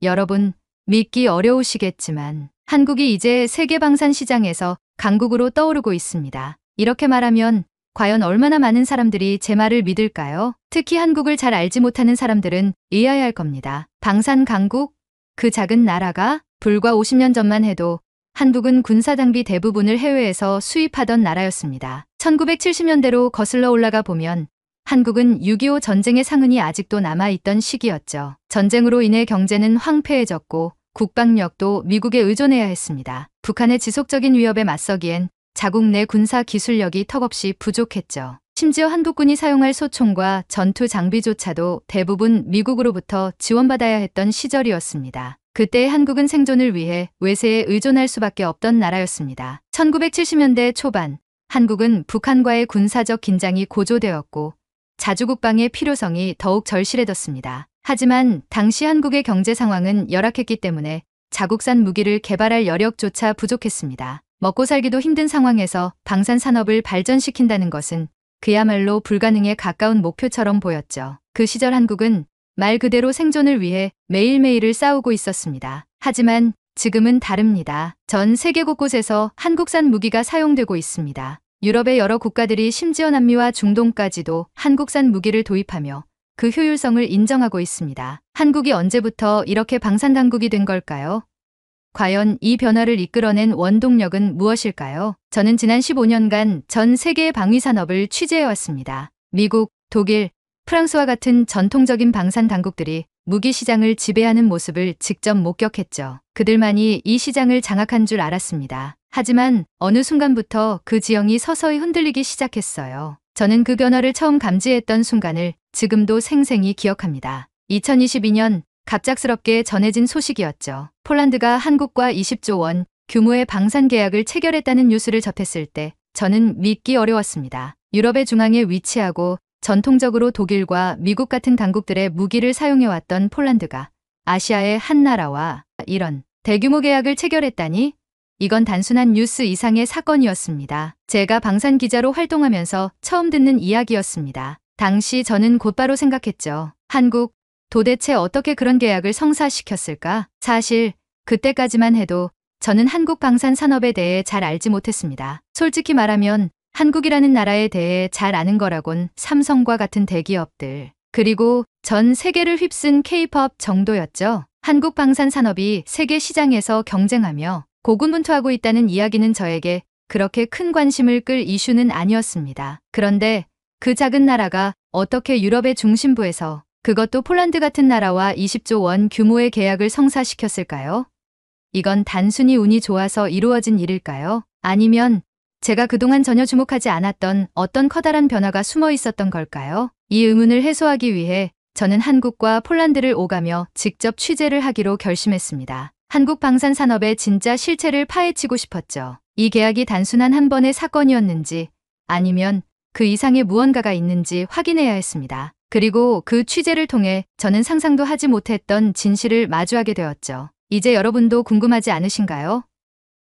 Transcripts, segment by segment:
여러분, 믿기 어려우시겠지만 한국이 이제 세계 방산 시장에서 강국으로 떠오르고 있습니다. 이렇게 말하면 과연 얼마나 많은 사람들이 제 말을 믿을까요? 특히 한국을 잘 알지 못하는 사람들은 의아해할 겁니다. 방산 강국? 그 작은 나라가? 불과 50년 전만 해도 한국은 군사장비 대부분을 해외에서 수입하던 나라였습니다. 1970년대로 거슬러 올라가 보면 한국은 6.25 전쟁의 상흔이 아직도 남아있던 시기였죠. 전쟁으로 인해 경제는 황폐해졌고 국방력도 미국에 의존해야 했습니다. 북한의 지속적인 위협에 맞서기엔 자국 내 군사 기술력이 턱없이 부족했죠. 심지어 한국군이 사용할 소총과 전투 장비조차도 대부분 미국으로부터 지원받아야 했던 시절이었습니다. 그때 한국은 생존을 위해 외세에 의존할 수밖에 없던 나라였습니다. 1970년대 초반 한국은 북한과의 군사적 긴장이 고조되었고 자주국방의 필요성이 더욱 절실해졌습니다. 하지만 당시 한국의 경제 상황은 열악했기 때문에 자국산 무기를 개발할 여력조차 부족했습니다. 먹고 살기도 힘든 상황에서 방산 산업을 발전시킨다는 것은 그야말로 불가능에 가까운 목표처럼 보였죠. 그 시절 한국은 말 그대로 생존을 위해 매일매일을 싸우고 있었습니다. 하지만 지금은 다릅니다. 전 세계 곳곳에서 한국산 무기가 사용되고 있습니다. 유럽의 여러 국가들이 심지어 남미와 중동까지도 한국산 무기를 도입하며 그 효율성을 인정하고 있습니다. 한국이 언제부터 이렇게 방산 강국이 된 걸까요? 과연 이 변화를 이끌어낸 원동력은 무엇일까요? 저는 지난 15년간 전 세계의 방위 산업을 취재해왔습니다. 미국, 독일, 프랑스와 같은 전통적인 방산 강국들이 무기 시장을 지배하는 모습을 직접 목격했죠. 그들만이 이 시장을 장악한 줄 알았습니다. 하지만 어느 순간부터 그 지형이 서서히 흔들리기 시작했어요. 저는 그 변화를 처음 감지했던 순간을 지금도 생생히 기억합니다. 2022년 갑작스럽게 전해진 소식이었죠. 폴란드가 한국과 20조 원 규모의 방산 계약을 체결했다는 뉴스를 접했을 때 저는 믿기 어려웠습니다. 유럽의 중앙에 위치하고 전통적으로 독일과 미국 같은 강국들의 무기를 사용해왔던 폴란드가 아시아의 한 나라와 이런 대규모 계약을 체결했다니? 이건 단순한 뉴스 이상의 사건이었습니다. 제가 방산 기자로 활동하면서 처음 듣는 이야기였습니다. 당시 저는 곧바로 생각했죠. 한국, 도대체 어떻게 그런 계약을 성사시켰을까? 사실 그때까지만 해도 저는 한국 방산 산업에 대해 잘 알지 못했습니다. 솔직히 말하면 한국이라는 나라에 대해 잘 아는 거라곤 삼성과 같은 대기업들, 그리고 전 세계를 휩쓴 K-POP 정도였죠. 한국 방산 산업이 세계 시장에서 경쟁하며 고군분투하고 있다는 이야기는 저에게 그렇게 큰 관심을 끌 이슈는 아니었습니다. 그런데 그 작은 나라가 어떻게 유럽의 중심부에서, 그것도 폴란드 같은 나라와 20조 원 규모의 계약을 성사시켰을까요? 이건 단순히 운이 좋아서 이루어진 일일까요? 아니면 제가 그동안 전혀 주목하지 않았던 어떤 커다란 변화가 숨어 있었던 걸까요? 이 의문을 해소하기 위해 저는 한국과 폴란드를 오가며 직접 취재를 하기로 결심했습니다. 한국 방산 산업의 진짜 실체를 파헤치고 싶었죠. 이 계약이 단순한 한 번의 사건이었는지 아니면 그 이상의 무언가가 있는지 확인해야 했습니다. 그리고 그 취재를 통해 저는 상상도 하지 못했던 진실을 마주하게 되었죠. 이제 여러분도 궁금하지 않으신가요?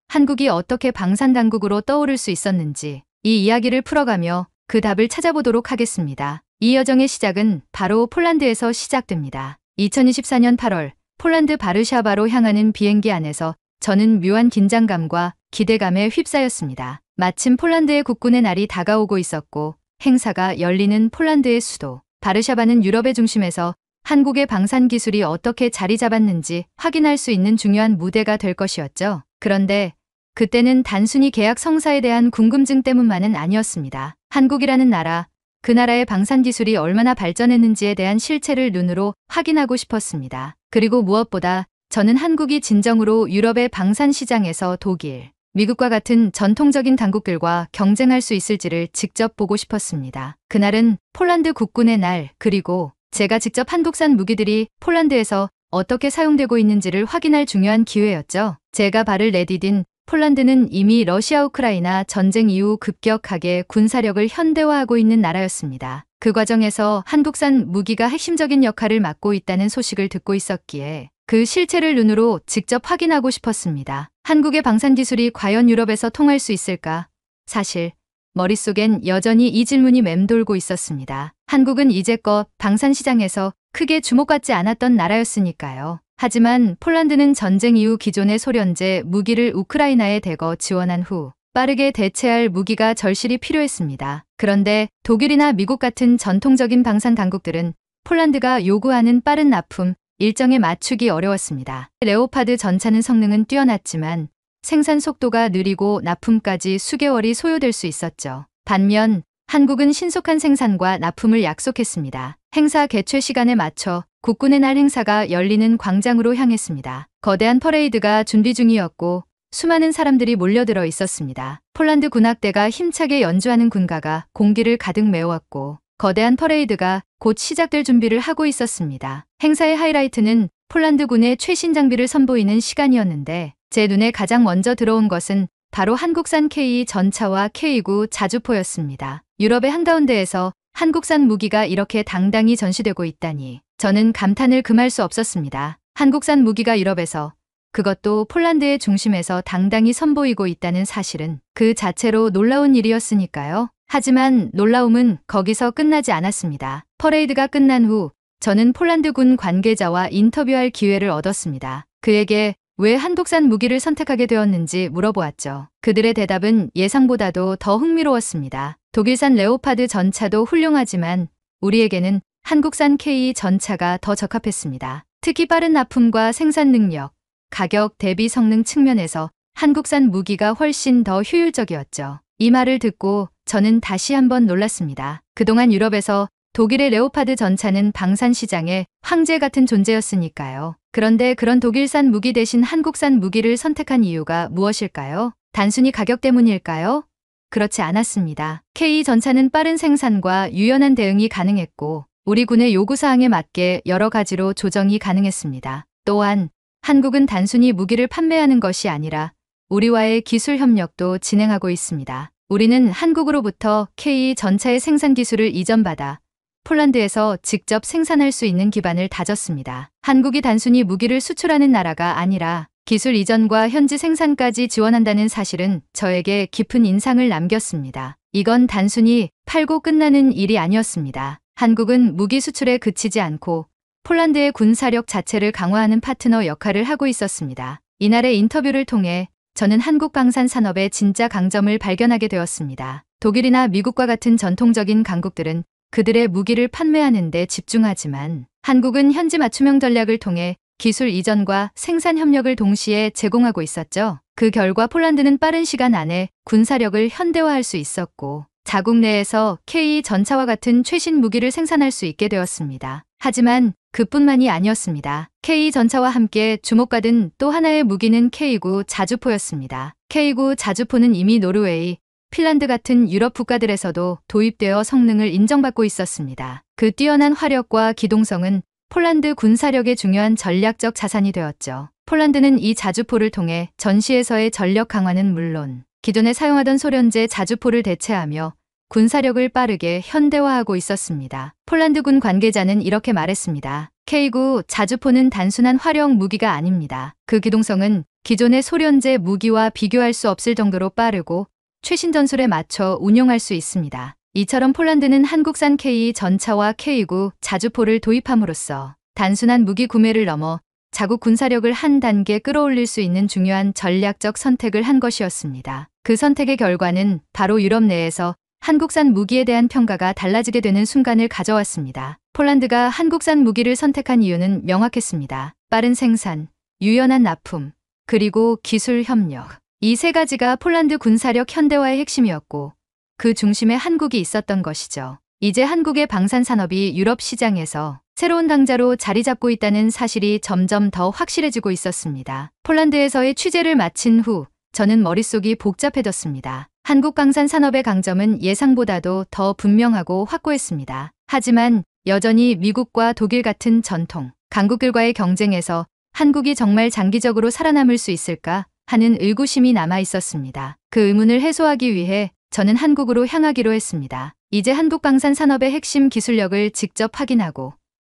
한국이 어떻게 방산 강국으로 떠오를 수 있었는지 이 이야기를 풀어가며 그 답을 찾아보도록 하겠습니다. 이 여정의 시작은 바로 폴란드에서 시작됩니다. 2024년 8월 폴란드 바르샤바로 향하는 비행기 안에서 저는 묘한 긴장감과 기대감에 휩싸였습니다. 마침 폴란드의 국군의 날이 다가오고 있었고 행사가 열리는 폴란드의 수도 바르샤바는 유럽의 중심에서 한국의 방산 기술이 어떻게 자리 잡았는지 확인할 수 있는 중요한 무대가 될 것이었죠. 그런데 그때는 단순히 계약 성사에 대한 궁금증 때문만은 아니었습니다. 한국이라는 나라, 그 나라의 방산 기술이 얼마나 발전했는지에 대한 실체를 눈으로 확인하고 싶었습니다. 그리고 무엇보다 저는 한국이 진정으로 유럽의 방산 시장에서 독일, 미국과 같은 전통적인 강국들과 경쟁할 수 있을지를 직접 보고 싶었습니다. 그날은 폴란드 국군의 날, 그리고 제가 직접 한국산 무기들이 폴란드에서 어떻게 사용되고 있는지를 확인할 중요한 기회였죠. 제가 발을 내디딘 폴란드는 이미 러시아 우크라이나 전쟁 이후 급격하게 군사력을 현대화하고 있는 나라였습니다. 그 과정에서 한국산 무기가 핵심적인 역할을 맡고 있다는 소식을 듣고 있었기에 그 실체를 눈으로 직접 확인하고 싶었습니다. 한국의 방산 기술이 과연 유럽에서 통할 수 있을까? 사실 머릿속엔 여전히 이 질문이 맴돌고 있었습니다. 한국은 이제껏 방산 시장에서 크게 주목받지 않았던 나라였으니까요. 하지만 폴란드는 전쟁 이후 기존의 소련제 무기를 우크라이나에 대거 지원한 후 빠르게 대체할 무기가 절실히 필요했습니다. 그런데 독일이나 미국 같은 전통적인 방산 강국들은 폴란드가 요구하는 빠른 납품 일정에 맞추기 어려웠습니다. 레오파드 전차는 성능은 뛰어났지만 생산 속도가 느리고 납품까지 수개월이 소요될 수 있었죠. 반면 한국은 신속한 생산과 납품을 약속했습니다. 행사 개최 시간에 맞춰 국군의 날 행사가 열리는 광장으로 향했습니다. 거대한 퍼레이드가 준비 중이었고 수많은 사람들이 몰려들어 있었습니다. 폴란드 군악대가 힘차게 연주하는 군가가 공기를 가득 메웠고 거대한 퍼레이드가 곧 시작될 준비를 하고 있었습니다. 행사의 하이라이트는 폴란드 군의 최신 장비를 선보이는 시간이었는데 제 눈에 가장 먼저 들어온 것은 바로 한국산 K 전차와 K9 자주포였습니다. 유럽의 한가운데에서 한국산 무기가 이렇게 당당히 전시되고 있다니 저는 감탄을 금할 수 없었습니다. 한국산 무기가 유럽에서 그것도 폴란드의 중심에서 당당히 선보이고 있다는 사실은 그 자체로 놀라운 일이었으니까요. 하지만 놀라움은 거기서 끝나지 않았습니다. 퍼레이드가 끝난 후 저는 폴란드군 관계자와 인터뷰할 기회를 얻었습니다. 그에게 왜 한국산 무기를 선택하게 되었는지 물어보았죠. 그들의 대답은 예상보다도 더 흥미로웠습니다. 독일산 레오파드 전차도 훌륭하지만 우리에게는 한국산 K 전차가 더 적합했습니다. 특히 빠른 납품과 생산 능력, 가격 대비 성능 측면에서 한국산 무기가 훨씬 더 효율적이었죠. 이 말을 듣고 저는 다시 한번 놀랐습니다. 그동안 유럽에서 독일의 레오파드 전차는 방산 시장의 황제 같은 존재였으니까요. 그런데 그런 독일산 무기 대신 한국산 무기를 선택한 이유가 무엇일까요? 단순히 가격 때문일까요? 그렇지 않았습니다. K 전차는 빠른 생산과 유연한 대응이 가능했고 우리 군의 요구사항에 맞게 여러 가지로 조정이 가능했습니다. 또한 한국은 단순히 무기를 판매하는 것이 아니라 우리와의 기술 협력도 진행하고 있습니다. 우리는 한국으로부터 K 전차의 생산 기술을 이전받아 폴란드에서 직접 생산할 수 있는 기반을 다졌습니다. 한국이 단순히 무기를 수출하는 나라가 아니라 기술 이전과 현지 생산까지 지원한다는 사실은 저에게 깊은 인상을 남겼습니다. 이건 단순히 팔고 끝나는 일이 아니었습니다. 한국은 무기 수출에 그치지 않고 폴란드의 군사력 자체를 강화하는 파트너 역할을 하고 있었습니다. 이날의 인터뷰를 통해 저는 한국 방산 산업의 진짜 강점을 발견하게 되었습니다. 독일이나 미국과 같은 전통적인 강국들은 그들의 무기를 판매하는 데 집중하지만 한국은 현지 맞춤형 전략을 통해 기술 이전과 생산 협력을 동시에 제공하고 있었죠. 그 결과 폴란드는 빠른 시간 안에 군사력을 현대화할 수 있었고 자국 내에서 K 전차와 같은 최신 무기를 생산할 수 있게 되었습니다. 하지만 그뿐만이 아니었습니다. K 전차와 함께 주목받은 또 하나의 무기는 K9 자주포였습니다. K9 자주포는 이미 노르웨이, 핀란드 같은 유럽 국가들에서도 도입되어 성능을 인정받고 있었습니다. 그 뛰어난 화력과 기동성은 폴란드 군사력의 중요한 전략적 자산이 되었죠. 폴란드는 이 자주포를 통해 전시에서의 전력 강화는 물론 기존에 사용하던 소련제 자주포를 대체하며 군사력을 빠르게 현대화하고 있었습니다. 폴란드군 관계자는 이렇게 말했습니다. K9 자주포는 단순한 화력 무기가 아닙니다. 그 기동성은 기존의 소련제 무기와 비교할 수 없을 정도로 빠르고 최신 전술에 맞춰 운용할 수 있습니다. 이처럼 폴란드는 한국산 K 전차와 K9 자주포를 도입함으로써 단순한 무기 구매를 넘어 자국 군사력을 한 단계 끌어올릴 수 있는 중요한 전략적 선택을 한 것이었습니다. 그 선택의 결과는 바로 유럽 내에서 한국산 무기에 대한 평가가 달라지게 되는 순간을 가져왔습니다. 폴란드가 한국산 무기를 선택한 이유는 명확했습니다. 빠른 생산, 유연한 납품, 그리고 기술 협력. 이 세 가지가 폴란드 군사력 현대화의 핵심이었고 그 중심에 한국이 있었던 것이죠. 이제 한국의 방산 산업이 유럽 시장에서 새로운 강자로 자리 잡고 있다는 사실이 점점 더 확실해지고 있었습니다. 폴란드에서의 취재를 마친 후 저는 머릿속이 복잡해졌습니다. 한국 방산 산업의 강점은 예상보다도 더 분명하고 확고했습니다. 하지만 여전히 미국과 독일 같은 전통 강국들과의 경쟁에서 한국이 정말 장기적으로 살아남을 수 있을까 하는 의구심이 남아 있었습니다. 그 의문을 해소하기 위해 저는 한국으로 향하기로 했습니다. 이제 한국 방산 산업의 핵심 기술력을 직접 확인하고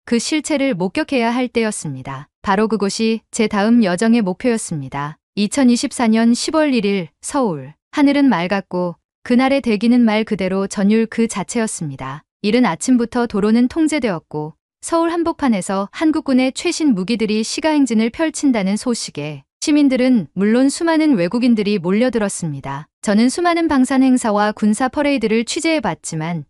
그 실체를 목격해야 할 때였습니다. 바로 그곳이 제 다음 여정의 목표였습니다. 2024년 10월 1일 서울. 하늘은 맑았고 그날의 대기는 말 그대로 전율 그 자체였습니다. 이른 아침부터 도로는 통제되었고 서울 한복판에서 한국군의 최신 무기들이 시가행진을 펼친다는 소식에 시민들은 물론 수많은 외국인들이 몰려들었습니다. 저는 수많은 방산 행사와 군사 퍼레이드를 취재해봤지만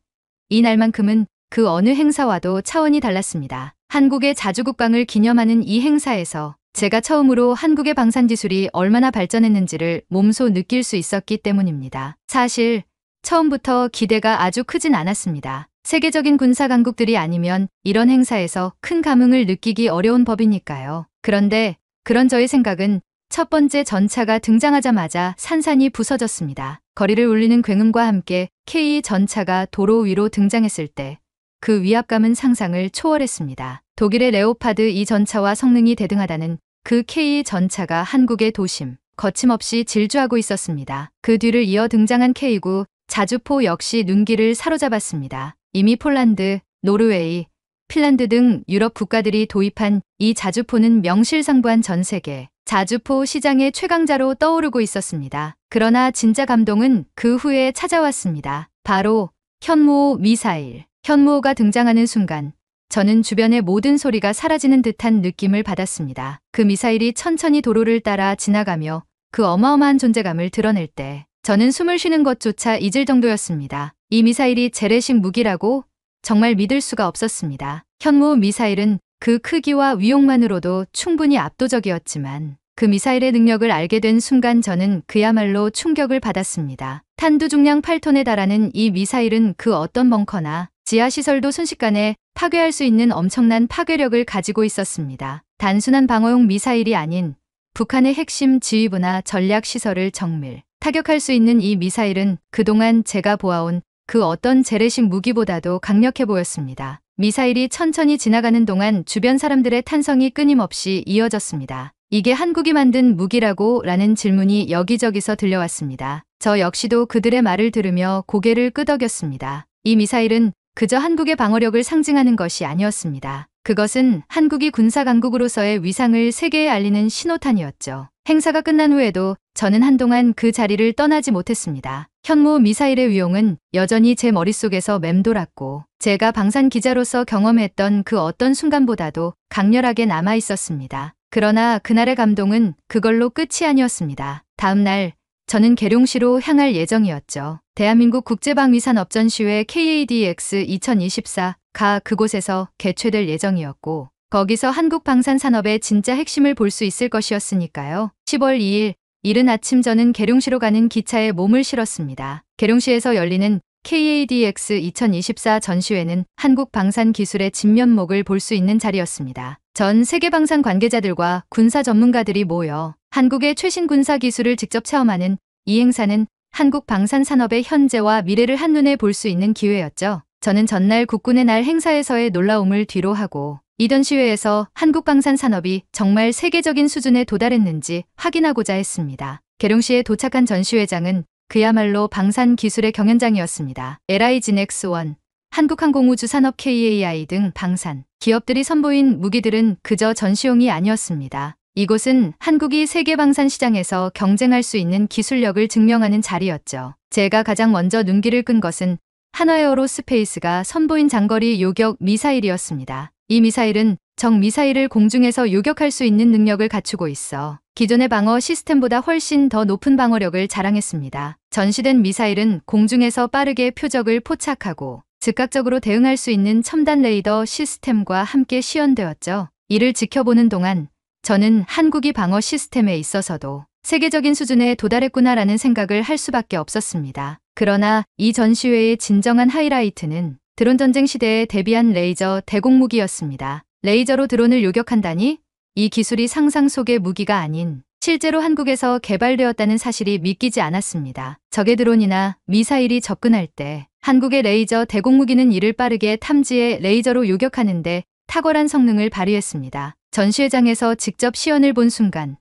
이날만큼은 그 어느 행사와도 차원이 달랐습니다. 한국의 자주국방을 기념하는 이 행사에서 제가 처음으로 한국의 방산기술이 얼마나 발전했는지를 몸소 느낄 수 있었기 때문입니다. 사실 처음부터 기대가 아주 크진 않았습니다. 세계적인 군사 강국들이 아니면 이런 행사에서 큰 감흥을 느끼기 어려운 법이니까요. 그런데 그런 저의 생각은 첫 번째 전차가 등장하자마자 산산이 부서졌습니다. 거리를 울리는 굉음과 함께 K 전차가 도로 위로 등장했을 때 그 위압감은 상상을 초월했습니다. 독일의 레오파드 2 전차와 성능이 대등하다는 그 K 전차가 한국의 도심, 거침없이 질주하고 있었습니다. 그 뒤를 이어 등장한 K9 자주포 역시 눈길을 사로잡았습니다. 이미 폴란드, 노르웨이, 핀란드 등 유럽 국가들이 도입한 이 자주포는 명실상부한 전 세계 자주포 시장의 최강자로 떠오르고 있었습니다. 그러나 진짜 감동은 그 후에 찾아왔습니다. 바로 현무호 미사일. 현무호가 등장하는 순간 저는 주변의 모든 소리가 사라지는 듯한 느낌을 받았습니다. 그 미사일이 천천히 도로를 따라 지나가며 그 어마어마한 존재감을 드러낼 때 저는 숨을 쉬는 것조차 잊을 정도였습니다. 이 미사일이 재래식 무기라고 정말 믿을 수가 없었습니다. 현무호 미사일은 그 크기와 위용만으로도 충분히 압도적이었지만 그 미사일의 능력을 알게 된 순간 저는 그야말로 충격을 받았습니다. 탄두 중량 8톤에 달하는 이 미사일은 그 어떤 벙커나 지하시설도 순식간에 파괴할 수 있는 엄청난 파괴력을 가지고 있었습니다. 단순한 방어용 미사일이 아닌 북한의 핵심 지휘부나 전략시설을 정밀 타격할 수 있는 이 미사일은 그동안 제가 보아온 그 어떤 재래식 무기보다도 강력해 보였습니다. 미사일이 천천히 지나가는 동안 주변 사람들의 탄성이 끊임없이 이어졌습니다. 이게 한국이 만든 무기라고? 라는 질문이 여기저기서 들려왔습니다. 저 역시도 그들의 말을 들으며 고개를 끄덕였습니다. 이 미사일은 그저 한국의 방어력을 상징하는 것이 아니었습니다. 그것은 한국이 군사강국으로서의 위상을 세계에 알리는 신호탄이었죠. 행사가 끝난 후에도 저는 한동안 그 자리를 떠나지 못했습니다. 현무호 미사일의 위용은 여전히 제 머릿속에서 맴돌았고 제가 방산 기자로서 경험했던 그 어떤 순간보다도 강렬하게 남아 있었습니다. 그러나 그날의 감동은 그걸로 끝이 아니었습니다. 다음 날 저는 계룡시로 향할 예정이었죠. 대한민국 국제방위산업전시회 KADX 2024가 그곳에서 개최될 예정이었고 거기서 한국 방산산업의 진짜 핵심을 볼 수 있을 것이었으니까요. 10월 2일 이른 아침 저는 계룡시로 가는 기차에 몸을 실었습니다. 계룡시에서 열리는 KADX 2024 전시회는 한국 방산 기술의 진면목을 볼 수 있는 자리였습니다. 전 세계 방산 관계자들과 군사 전문가들이 모여 한국의 최신 군사 기술을 직접 체험하는 이 행사는 한국 방산 산업의 현재와 미래를 한눈에 볼 수 있는 기회였죠. 저는 전날 국군의 날 행사에서의 놀라움을 뒤로 하고 이 전시회에서 한국 방산 산업이 정말 세계적인 수준에 도달했는지 확인하고자 했습니다. 계룡시에 도착한 전시회장은 그야말로 방산 기술의 경연장이었습니다. LIGNX1, 한국항공우주산업 KAI 등 방산 기업들이 선보인 무기들은 그저 전시용이 아니었습니다. 이곳은 한국이 세계 방산 시장에서 경쟁할 수 있는 기술력을 증명하는 자리였죠. 제가 가장 먼저 눈길을 끈 것은 한화에어로스페이스가 선보인 장거리 요격 미사일이었습니다. 이 미사일은 적 미사일을 공중에서 요격할 수 있는 능력을 갖추고 있어 기존의 방어 시스템보다 훨씬 더 높은 방어력을 자랑했습니다. 전시된 미사일은 공중에서 빠르게 표적을 포착하고 즉각적으로 대응할 수 있는 첨단 레이더 시스템과 함께 시연되었죠. 이를 지켜보는 동안 저는 한국이 방어 시스템에 있어서도 세계적인 수준에 도달했구나라는 생각을 할 수밖에 없었습니다. 그러나 이 전시회의 진정한 하이라이트는 드론 전쟁 시대에 대비한 레이저 대공무기였습니다. 레이저로 드론을 요격한다니? 이 기술이 상상 속의 무기가 아닌 실제로 한국에서 개발되었다는 사실이 믿기지 않았습니다. 적의 드론이나 미사일이 접근할 때 한국의 레이저 대공무기는 이를 빠르게 탐지해 레이저로 요격하는데 탁월한 성능을 발휘했습니다. 전시회장에서 직접 시연을 본 순간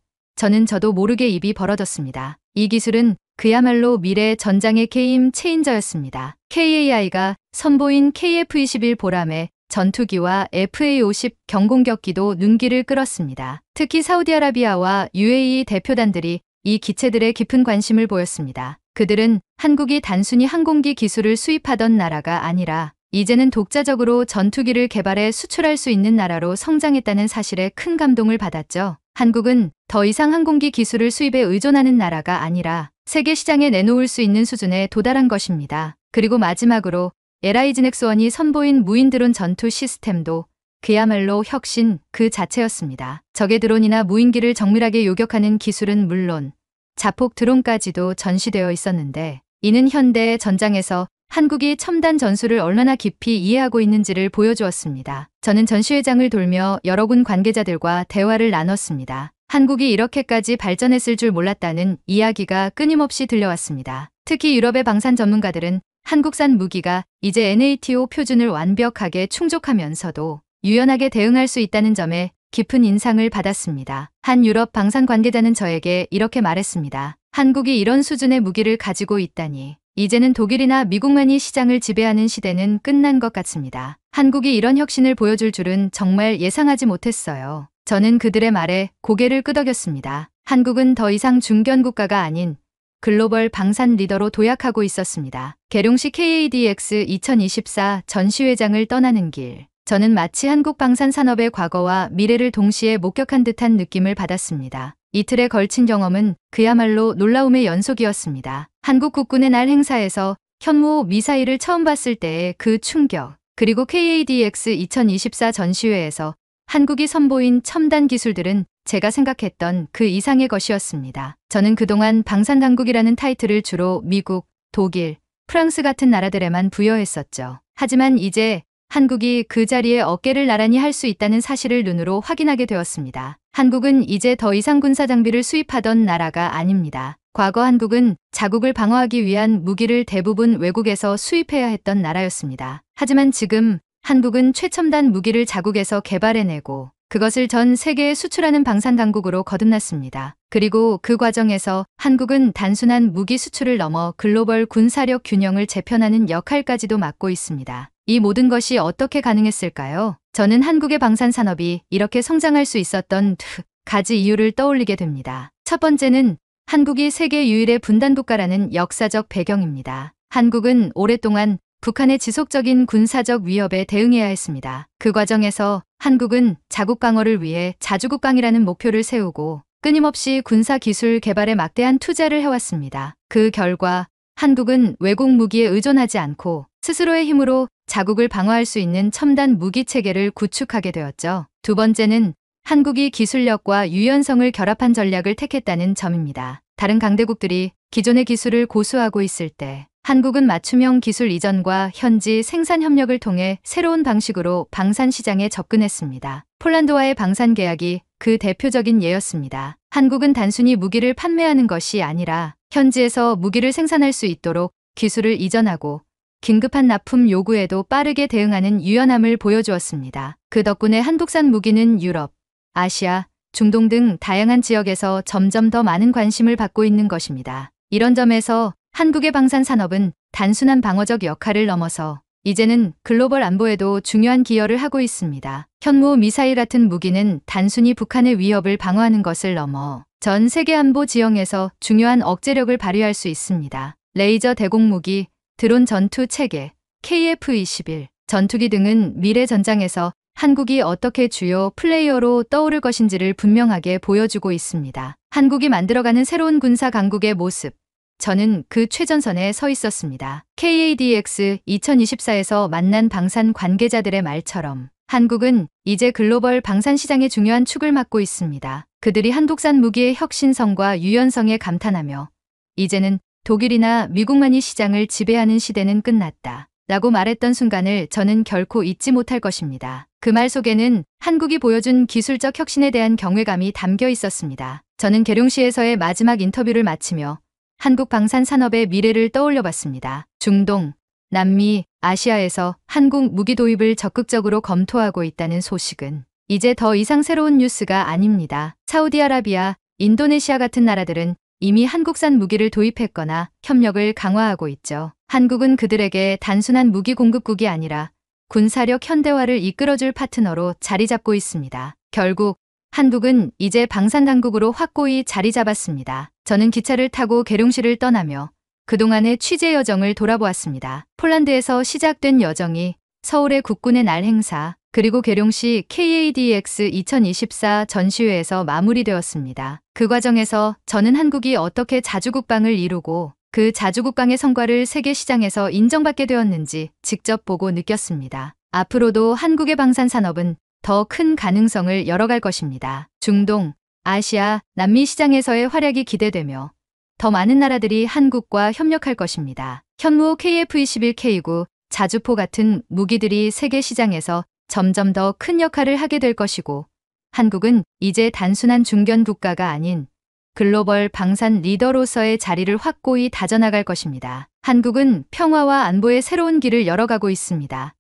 저도 모르게 입이 벌어졌습니다. 이 기술은 그야말로 미래 전장의 게임 체인저였습니다. KAI가 선보인 KF-21 보람의 전투기와 FA-50 경공격기도 눈길을 끌었습니다. 특히 사우디아라비아와 UAE 대표단들이 이 기체들에 깊은 관심을 보였습니다. 그들은 한국이 단순히 항공기 기술을 수입하던 나라가 아니라 이제는 독자적으로 전투기를 개발해 수출할 수 있는 나라로 성장했다는 사실에 큰 감동을 받았죠. 한국은 더 이상 항공기 기술을 수입에 의존하는 나라가 아니라 세계 시장에 내놓을 수 있는 수준에 도달한 것입니다. 그리고 마지막으로 LIGX1이 선보인 무인 드론 전투 시스템도 그야말로 혁신 그 자체였습니다. 적의 드론이나 무인기를 정밀하게 요격하는 기술은 물론 자폭 드론까지도 전시되어 있었는데, 이는 현대 전장에서 한국이 첨단 전술을 얼마나 깊이 이해하고 있는지를 보여주었습니다. 저는 전시회장을 돌며 여러 군 관계자들과 대화를 나눴습니다. 한국이 이렇게까지 발전했을 줄 몰랐다는 이야기가 끊임없이 들려왔습니다. 특히 유럽의 방산 전문가들은 한국산 무기가 이제 NATO 표준을 완벽하게 충족하면서도 유연하게 대응할 수 있다는 점에 깊은 인상을 받았습니다. 한 유럽 방산 관계자는 저에게 이렇게 말했습니다. 한국이 이런 수준의 무기를 가지고 있다니 이제는 독일이나 미국만이 시장을 지배하는 시대는 끝난 것 같습니다. 한국이 이런 혁신을 보여줄 줄은 정말 예상하지 못했어요. 저는 그들의 말에 고개를 끄덕였습니다. 한국은 더 이상 중견 국가가 아닌 글로벌 방산 리더로 도약하고 있었습니다. 계룡시 KADX 2024 전시회장을 떠나는 길. 저는 마치 한국 방산 산업의 과거와 미래를 동시에 목격한 듯한 느낌을 받았습니다. 이틀에 걸친 경험은 그야말로 놀라움의 연속이었습니다. 한국 국군의 날 행사에서 현무 미사일을 처음 봤을 때의 그 충격, 그리고 KADX 2024 전시회에서 한국이 선보인 첨단 기술들은 제가 생각했던 그 이상의 것이었습니다. 저는 그동안 방산강국이라는 타이틀을 주로 미국, 독일, 프랑스 같은 나라들에만 부여했었죠. 하지만 이제 한국이 그 자리에 어깨를 나란히 할 수 있다는 사실을 눈으로 확인하게 되었습니다. 한국은 이제 더 이상 군사 장비를 수입하던 나라가 아닙니다. 과거 한국은 자국을 방어하기 위한 무기를 대부분 외국에서 수입해야 했던 나라였습니다. 하지만 지금 한국은 최첨단 무기를 자국에서 개발해내고 그것을 전 세계에 수출하는 방산 강국으로 거듭났습니다. 그리고 그 과정에서 한국은 단순한 무기 수출을 넘어 글로벌 군사력 균형을 재편하는 역할까지도 맡고 있습니다. 이 모든 것이 어떻게 가능했을까요? 저는 한국의 방산 산업이 이렇게 성장할 수 있었던 두 가지 이유를 떠올리게 됩니다. 첫 번째는 한국이 세계 유일의 분단 국가라는 역사적 배경입니다. 한국은 오랫동안 북한의 지속적인 군사적 위협에 대응해야 했습니다. 그 과정에서 한국은 자국 방어를 위해 자주국방이라는 목표를 세우고 끊임없이 군사 기술 개발에 막대한 투자를 해왔습니다. 그 결과 한국은 외국 무기에 의존하지 않고 스스로의 힘으로 자국을 방어할 수 있는 첨단 무기 체계를 구축하게 되었죠. 두 번째는 한국이 기술력과 유연성을 결합한 전략을 택했다는 점입니다. 다른 강대국들이 기존의 기술을 고수하고 있을 때 한국은 맞춤형 기술 이전과 현지 생산 협력을 통해 새로운 방식으로 방산 시장에 접근했습니다. 폴란드와의 방산 계약이 그 대표적인 예였습니다. 한국은 단순히 무기를 판매하는 것이 아니라 현지에서 무기를 생산할 수 있도록 기술을 이전하고 긴급한 납품 요구에도 빠르게 대응하는 유연함을 보여주었습니다. 그 덕분에 한국산 무기는 유럽, 아시아, 중동 등 다양한 지역에서 점점 더 많은 관심을 받고 있는 것입니다. 이런 점에서 한국의 방산 산업은 단순한 방어적 역할을 넘어서 이제는 글로벌 안보에도 중요한 기여를 하고 있습니다. 현무 미사일 같은 무기는 단순히 북한의 위협을 방어하는 것을 넘어 전 세계 안보 지형에서 중요한 억제력을 발휘할 수 있습니다. 레이저 대공무기, 드론 전투 체계, KF-21, 전투기 등은 미래 전장에서 한국이 어떻게 주요 플레이어로 떠오를 것인지를 분명하게 보여주고 있습니다. 한국이 만들어가는 새로운 군사 강국의 모습. 저는 그 최전선에 서 있었습니다. KADX 2024에서 만난 방산 관계자들의 말처럼 한국은 이제 글로벌 방산 시장의 중요한 축을 맡고 있습니다. 그들이 한국산 무기의 혁신성과 유연성에 감탄하며 이제는 독일이나 미국만이 시장을 지배하는 시대는 끝났다 라고 말했던 순간을 저는 결코 잊지 못할 것입니다. 그 말 속에는 한국이 보여준 기술적 혁신에 대한 경외감이 담겨 있었습니다. 저는 계룡시에서의 마지막 인터뷰를 마치며 한국 방산 산업의 미래를 떠올려 봤습니다. 중동, 남미, 아시아에서 한국 무기 도입을 적극적으로 검토하고 있다는 소식은 이제 더 이상 새로운 뉴스가 아닙니다. 사우디아라비아, 인도네시아 같은 나라들은 이미 한국산 무기를 도입했거나 협력을 강화하고 있죠. 한국은 그들에게 단순한 무기 공급국이 아니라 군사력 현대화를 이끌어줄 파트너로 자리 잡고 있습니다. 결국 한국은 이제 방산 강국으로 확고히 자리 잡았습니다. 저는 기차를 타고 계룡시를 떠나며 그동안의 취재 여정을 돌아보았습니다. 폴란드에서 시작된 여정이 서울의 국군의 날 행사, 그리고 계룡시 KADX 2024 전시회에서 마무리되었습니다. 그 과정에서 저는 한국이 어떻게 자주국방을 이루고 그 자주국방의 성과를 세계 시장에서 인정받게 되었는지 직접 보고 느꼈습니다. 앞으로도 한국의 방산 산업은 더 큰 가능성을 열어갈 것입니다. 중동, 아시아, 남미 시장에서의 활약이 기대되며 더 많은 나라들이 한국과 협력할 것입니다. 현무 KF-21K9, 자주포 같은 무기들이 세계 시장에서 점점 더 큰 역할을 하게 될 것이고, 한국은 이제 단순한 중견 국가가 아닌 글로벌 방산 리더로서의 자리를 확고히 다져나갈 것입니다. 한국은 평화와 안보의 새로운 길을 열어가고 있습니다.